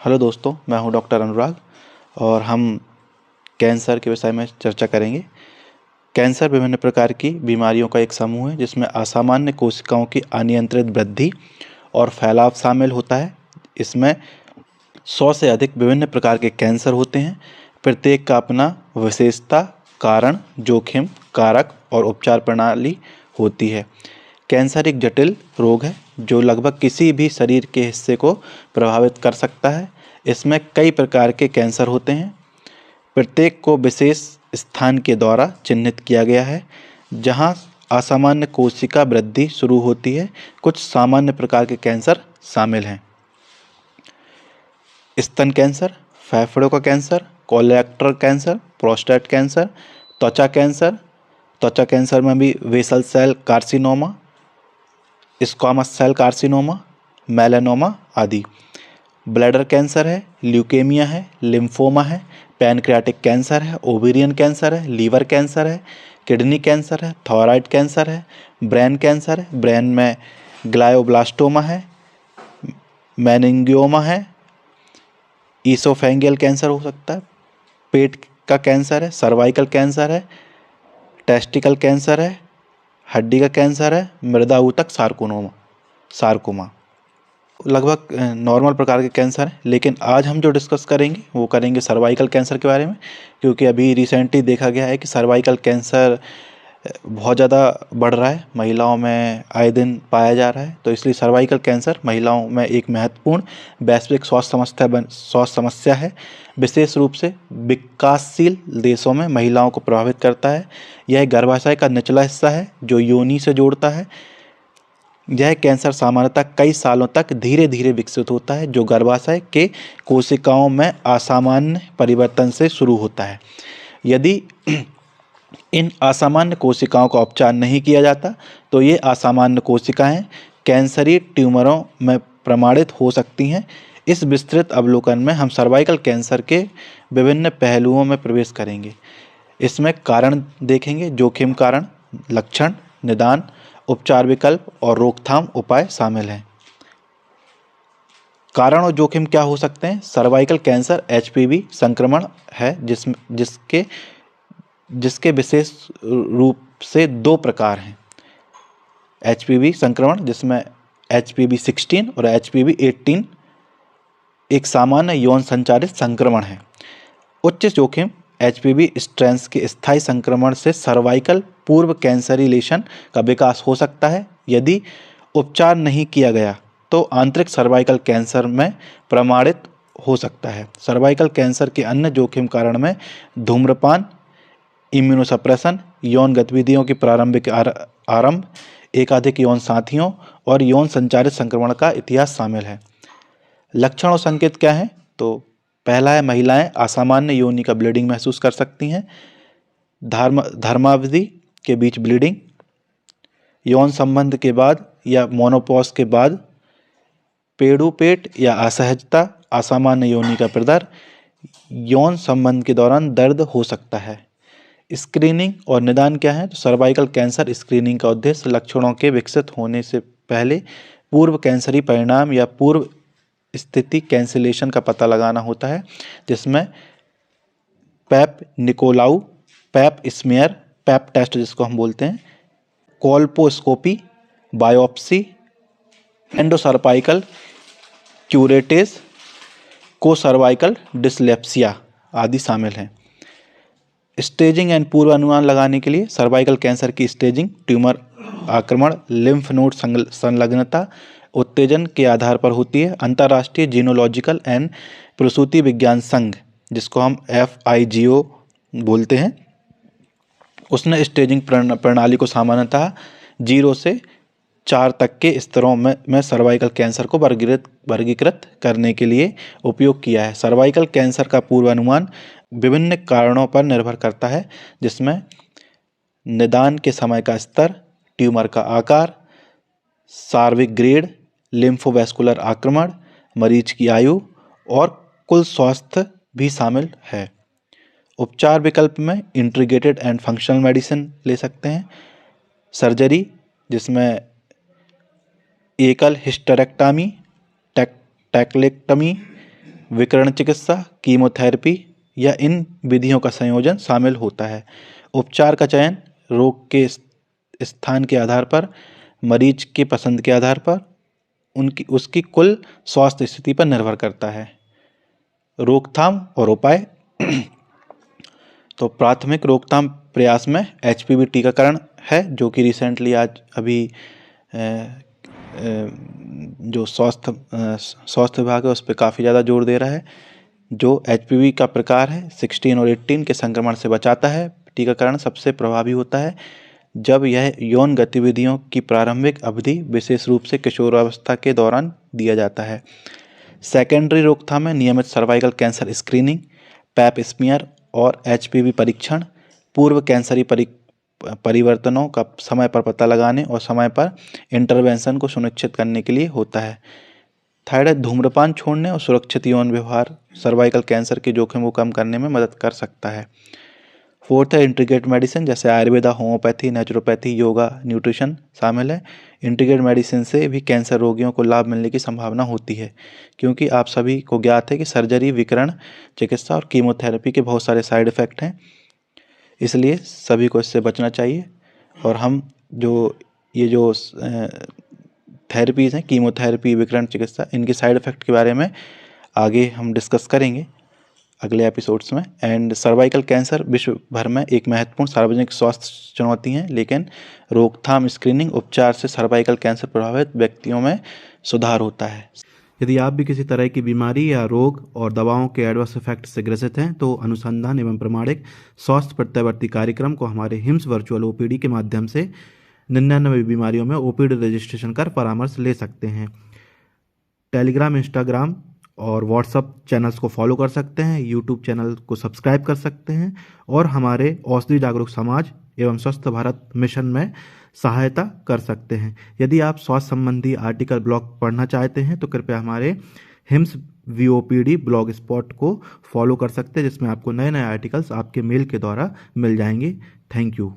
Hello दोस्तों, मैं हूं डॉक्टर अनुराग और हम कैंसर के विषय में चर्चा करेंगे। कैंसर विभिन्न प्रकार की बीमारियों का एक समूह है जिसमें असामान्य कोशिकाओं की अनियंत्रित वृद्धि और फैलाव शामिल होता है। इसमें 100 से अधिक विभिन्न प्रकार के कैंसर होते हैं। प्रत्येक का अपना विशेषता, कारण, जोखिम, कारक और उपचार प्रणाली होती है। कैंसर एक जटिल रोग है जो लगभग किसी भी शरीर के हिस्से को प्रभावित कर सकता है। इसमें कई प्रकार के कैंसर होते हैं। प्रत्येक को विशेष स्थान के द्वारा चिन्हित किया गया है जहां असामान्य कोशिका वृद्धि शुरू होती है। कुछ सामान्य प्रकार के कैंसर शामिल हैं: स्तन कैंसर, फेफड़ों का cancer, colorectal cancer, prostate cancer, त्वचा कैंसर। त्वचा कैंसर में भी basal cell carcinoma, squamous cell carcinoma, melanoma आदि। ब्लैडर कैंसर है, ल्यूकेमिया है, लिम्फोमा है, पैनक्रियाटिक कैंसर है, ओवेरियन कैंसर है, लीवर कैंसर है, किडनी कैंसर है, थायराइड कैंसर है, ब्रेन कैंसर है, ब्रेन में ग्लायोब्लास्टोमा है, मेनिंगियोमा है, ईसोफेंगियल कैंसर हो सकता है, पेट का कैंसर है, सर्वाइकल कैंसर है, टेस्टिकल कैंसर है, हड्डी का कैंसर है, मृदा ऊतक सार्कोमा। लगभग नॉर्मल प्रकार के कैंसर हैं, लेकिन आज हम जो डिस्कस करेंगे वो करेंगे सर्वाइकल कैंसर के बारे में, क्योंकि अभी रिसेंटली देखा गया है कि सर्वाइकल कैंसर बहुत ज़्यादा बढ़ रहा है, महिलाओं में आए दिन पाया जा रहा है। तो इसलिए सर्वाइकल कैंसर महिलाओं में एक महत्वपूर्ण वैश्विक स्वास्थ्य समस्या है। विशेष रूप से विकासशील देशों में महिलाओं को प्रभावित करता है। यह गर्भाशय का निचला हिस्सा है जो योनि से जोड़ता है। यह कैंसर सामान्यतः कई सालों तक धीरे धीरे विकसित होता है, जो गर्भाशय के कोशिकाओं में असामान्य परिवर्तन से शुरू होता है। यदि इन असामान्य कोशिकाओं का उपचार नहीं किया जाता तो ये असामान्य कोशिकाएं कैंसरी ट्यूमरों में प्रमाणित हो सकती हैं। इस विस्तृत अवलोकन में हम सर्वाइकल कैंसर के विभिन्न पहलुओं में प्रवेश करेंगे। इसमें कारण देखेंगे, जोखिम, कारण, लक्षण, निदान, उपचार विकल्प और रोकथाम उपाय शामिल हैं। कारण और जोखिम क्या हो सकते हैं? सर्वाइकल कैंसर एचपीवी संक्रमण है जिसके विशेष रूप से 2 प्रकार हैं। एचपीवी संक्रमण जिसमें HPV-16 और HPV-18 एक सामान्य यौन संचारित संक्रमण है। उच्च जोखिम HPV स्ट्रेन्स के स्थायी संक्रमण से सर्वाइकल पूर्व कैंसरी लेशन का विकास हो सकता है। यदि उपचार नहीं किया गया तो आंतरिक सर्वाइकल कैंसर में प्रमाणित हो सकता है। सर्वाइकल कैंसर के अन्य जोखिम कारण में धूम्रपान, इम्यूनोसप्रेशन, यौन गतिविधियों की प्रारंभिक आरंभ, एकाधिक यौन साथियों और यौन संचारित संक्रमण का इतिहास शामिल है। लक्षण और संकेत क्या हैं? तो पहला है, महिलाएं असामान्य योनि का ब्लीडिंग महसूस कर सकती हैं। धर्मावधि के बीच ब्लीडिंग, यौन संबंध के बाद या मोनोपॉज के बाद पेड़ुपेट या असहजता, असामान्य योनि का प्रदर्शन, यौन संबंध के दौरान दर्द हो सकता है। स्क्रीनिंग और निदान क्या है? तो सर्वाइकल कैंसर स्क्रीनिंग का उद्देश्य लक्षणों के विकसित होने से पहले पूर्व कैंसरी परिणाम या पूर्व स्थिति कैंसिलेशन का पता लगाना होता है, जिसमें Papanicolaou, pap smear, pap test जिसको हम बोलते हैं, colposcopy, biopsy, endocervical curettage, cervical dysplasia आदि शामिल हैं। स्टेजिंग एंड पूर्व अनुमान लगाने के लिए सर्वाइकल कैंसर की स्टेजिंग ट्यूमर आक्रमण, लिम्फ नोड संलग्नता, उत्तेजन के आधार पर होती है। अंतर्राष्ट्रीय जीनोलॉजिकल एंड प्रसूति विज्ञान संघ जिसको हम FIGO बोलते हैं, उसने स्टेजिंग प्रणाली को सामान्यतः 0 से 4 तक के स्तरों में सर्वाइकल कैंसर को वर्गीकृत करने के लिए उपयोग किया है। सर्वाइकल कैंसर का पूर्वानुमान विभिन्न कारणों पर निर्भर करता है, जिसमें निदान के समय का स्तर, ट्यूमर का आकार, सार्विक ग्रेड, लिम्फोवैस्कुलर आक्रमण, मरीज की आयु और कुल स्वास्थ्य भी शामिल है। उपचार विकल्प में इंटीग्रेटेड एंड फंक्शनल मेडिसिन ले सकते हैं। सर्जरी जिसमें एकल हिस्टेरेक्टमी, टेक्लेक्टमी, विकिरण चिकित्सा, कीमोथेरेपी या इन विधियों का संयोजन शामिल होता है। उपचार का चयन रोग के स्थान के आधार पर, मरीज के पसंद के आधार पर, उसकी कुल स्वास्थ्य स्थिति पर निर्भर करता है। रोकथाम और उपाय तो प्राथमिक रोकथाम प्रयास में HPV टीकाकरण है, जो कि रिसेंटली अभी जो स्वास्थ्य विभाग है उस पर काफ़ी ज़्यादा जोर दे रहा है। जो HPV का प्रकार है 16 और 18 के संक्रमण से बचाता है। टीकाकरण सबसे प्रभावी होता है जब यह यौन गतिविधियों की प्रारंभिक अवधि, विशेष रूप से किशोरावस्था के दौरान दिया जाता है। सेकेंडरी रोकथाम में नियमित cervical cancer screening, pap smear और HPV परीक्षण, पूर्व कैंसरी परिवर्तनों का समय पर पता लगाने और समय पर इंटरवेंशन को सुनिश्चित करने के लिए होता है। थर्ड है धूम्रपान छोड़ने और सुरक्षित यौन व्यवहार सर्वाइकल कैंसर के जोखिम को कम करने में मदद कर सकता है। फोर्थ है इंटीग्रेटेड मेडिसिन, जैसे Ayurveda, homeopathy, naturopathy, yoga, nutrition शामिल है। इंटीग्रेटेड मेडिसिन से भी कैंसर रोगियों को लाभ मिलने की संभावना होती है, क्योंकि आप सभी को ज्ञात है कि सर्जरी, विकिरण चिकित्सा और कीमोथेरेपी के बहुत सारे साइड इफ़ेक्ट हैं, इसलिए सभी को इससे बचना चाहिए। और हम ये जो थेरेपीज़ हैं, कीमोथेरेपी, विकिरण चिकित्सा, इनके साइड इफ़ेक्ट के बारे में आगे हम डिस्कस करेंगे अगले एपिसोड्स में। एंड सर्वाइकल कैंसर विश्व भर में एक महत्वपूर्ण सार्वजनिक स्वास्थ्य चुनौती है, लेकिन रोकथाम, स्क्रीनिंग, उपचार से सर्वाइकल कैंसर प्रभावित व्यक्तियों में सुधार होता है। यदि आप भी किसी तरह की बीमारी या रोग और दवाओं के एडवर्स इफेक्ट से ग्रसित हैं तो अनुसंधान एवं प्रमाणिक स्वास्थ्य प्रत्यावर्ती कार्यक्रम को हमारे हिम्स वर्चुअल OPD के माध्यम से 99 बीमारियों में OPD रजिस्ट्रेशन कर परामर्श ले सकते हैं। टेलीग्राम, इंस्टाग्राम और व्हाट्सअप चैनल्स को फॉलो कर सकते हैं, यूट्यूब चैनल को सब्सक्राइब कर सकते हैं और हमारे औषधि जागरूक समाज एवं स्वस्थ भारत मिशन में सहायता कर सकते हैं। यदि आप स्वास्थ्य संबंधी आर्टिकल ब्लॉग पढ़ना चाहते हैं तो कृपया हमारे हिम्स VOPD ब्लॉग स्पॉट को फॉलो कर सकते हैं, जिसमें आपको नए नए आर्टिकल्स आपके मेल के द्वारा मिल जाएंगे। Thank you.